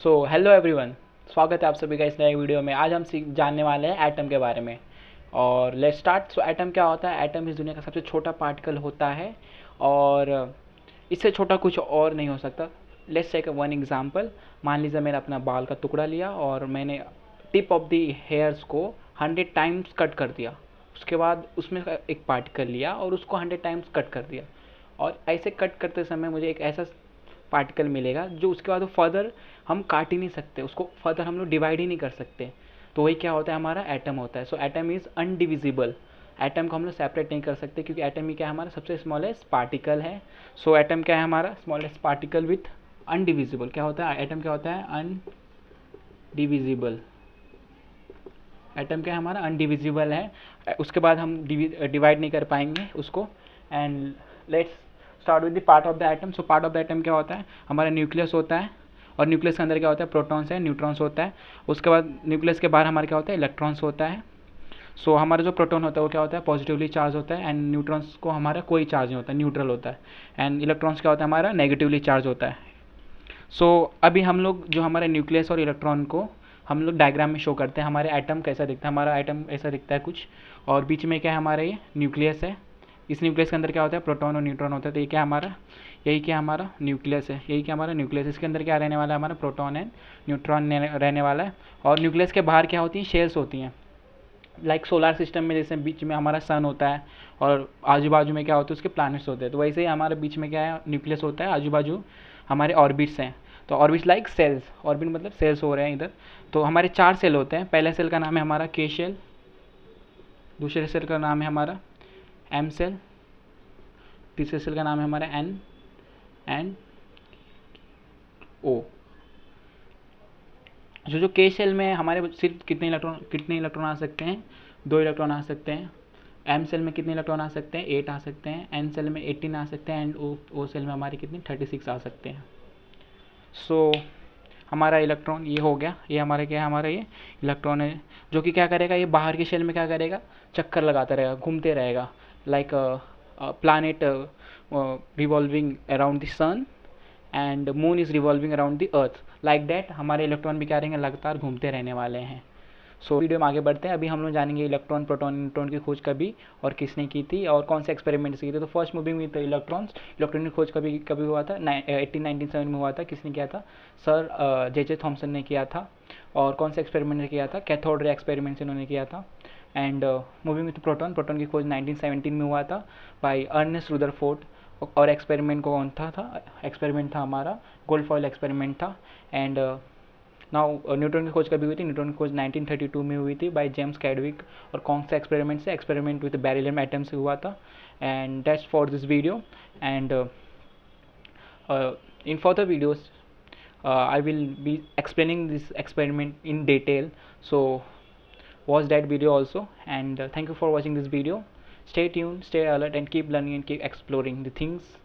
Hello everyone. स्वागत है आप सभी का इस नए वीडियो में। आज हम जानने वाले हैं एटम के बारे में। और लेट्स स्टार्ट। एटम क्या होता है? एटम इस दुनिया का सबसे छोटा पार्टिकल होता है और इससे छोटा कुछ और नहीं हो सकता। Let's take one example. मान लीजिए मैंने अपना बाल का टुकड़ा लिया और मैंने टिप ऑफ द हेयर्स को 100 टाइम्स कट कर दिया। उसके बाद उसमें एक पार्टिकल लिया और उसको 100 टाइम्स कट कर दिया। और ऐसे कट करते समय मुझे एक ऐसा पार्टिकल मिलेगा जो उसके बाद फर्दर हम काट ही नहीं सकते, उसको फर्दर हम लोग डिवाइड ही नहीं कर सकते। तो वही क्या होता है? हमारा एटम होता है। सो एटम इज़ अनडिविजिबल। एटम को हम लोग सेपरेट नहीं कर सकते क्योंकि एटम ही क्या है? हमारा सबसे स्मॉलेस्ट पार्टिकल है। सो एटम क्या है? हमारा स्मॉलेस्ट पार्टिकल विथ अनडिविजिबल। क्या होता है? एटम क्या होता है? अनडिविजिबल। एटम क्या है? हमारा अनडिविजिबल है। उसके बाद हम डिवाइड नहीं कर पाएंगे उसको। And let's start with the part of the atom. So part of the atom क्या होता है? हमारा न्यूक्लियस होता है और न्यूक्लियस के अंदर क्या होता है? प्रोटॉन्स है, न्यूट्रॉन्स होता है। उसके बाद न्यूक्लियस के बाहर हमारे क्या होता है? इलेक्ट्रॉन्स होता है। सो हमारा जो प्रोटॉन होता है वो क्या होता है? पॉजिटिवली चार्ज होता है। एंड न्यूट्रॉन्स को हमारा कोई चार्ज नहीं होता, न्यूट्रल होता है। एंड इलेक्ट्रॉन्स क्या होता है? हमारा नेगेटिवली चार्ज होता है। अभी हम लोग जो हमारे न्यूक्लियस और इलेक्ट्रॉन को हम लोग डायग्राम में शो करते हैं। हमारे एटम कैसा दिखता है? हमारा एटम ऐसा दिखता है कुछ। और बीच में क्या है? हमारा ये न्यूक्लियस है। इस न्यूक्लियस के अंदर क्या होता है? प्रोटॉन और न्यूट्रॉन होता है। तो ये क्या हमारा? यही क्या हमारा न्यूक्लियस है। यही क्या हमारा न्यूक्लियस। इसके अंदर क्या रहने वाला है? हमारा प्रोटॉन एंड न्यूट्रॉन रहने वाला है। और न्यूक्लियस के बाहर क्या होती हैं? शेल्स होती हैं। लाइक सोलर सिस्टम में जैसे बीच में हमारा सन होता है और आजू बाजू में क्या होता है? उसके प्लैनेट्स होते हैं। तो वैसे ही हमारे बीच में क्या है? न्यूक्लियस होता है। आजू बाजू हमारे ऑर्बिट्स हैं। तो ऑर्बिट्स लाइक सेल्स। ऑर्बिट मतलब सेल्स हो रहे हैं इधर। तो हमारे 4 सेल होते हैं। पहले सेल का नाम है हमारा के सेल। दूसरे सेल का नाम है हमारा एम सेल। तीसरे सेल का नाम है हमारा एन एंड ओ। जो के सेल में हमारे सिर्फ कितने इलेक्ट्रॉन आ सकते हैं? 2 इलेक्ट्रॉन आ सकते हैं। एम सेल में कितने इलेक्ट्रॉन आ सकते हैं? 8 आ सकते हैं। एन सेल में 18 आ सकते हैं। एंड ओ सेल में हमारे कितने? 36 आ सकते हैं। सो हमारा इलेक्ट्रॉन ये हो गया। ये हमारा क्या है? हमारा ये इलेक्ट्रॉन है जो कि क्या करेगा? ये बाहर के शेल में क्या करेगा? चक्कर लगाता रहेगा, घूमते रहेगा। Like planet revolving around the sun and moon is revolving around the earth. Like that हमारे इलेक्ट्रॉन भी क्या रहेंगे? लगातार घूमते रहने वाले हैं। वीडियो में आगे बढ़ते हैं। अभी हम लोग जानेंगे इलेक्ट्रॉन, प्रोटॉन, न्यूट्रॉन की खोज कभी और किसने की थी और कौन से एक्सपेरिमेंट्स किए थे। तो first moving with electrons. Electron की खोज कभी कभी हुआ था? 1897 में हुआ था। किसने किया था? सर जे थॉमसन ने किया था। और कौन सा एक्सपेरिमेंट ने किया था? कैथोड रे एक्सपेरिमेंट्स इन्होंने किया था। And moving with proton. Proton की खोज 1917 में हुआ था बाई अर्नेस्ट रुदरफोर्ड। और एक्सपेरिमेंट कौन था? एक्सपेरिमेंट था हमारा गोल्ड फॉइल एक्सपेरिमेंट था। एंड नाउ न्यूटन की खोज कभी हुई थी? न्यूटन की खोज 1932 में हुई थी बाय जेम्स कैडविक। और कौन सा एक्सपेरिमेंट से? एक्सपेरिमेंट विद बेरिलियम एटम से हुआ था। And that's for this video. And in further videos I will be explaining this experiment in detail. So watch that video also. And thank you for watching this video. Stay tuned, stay alert, and keep learning and keep exploring the things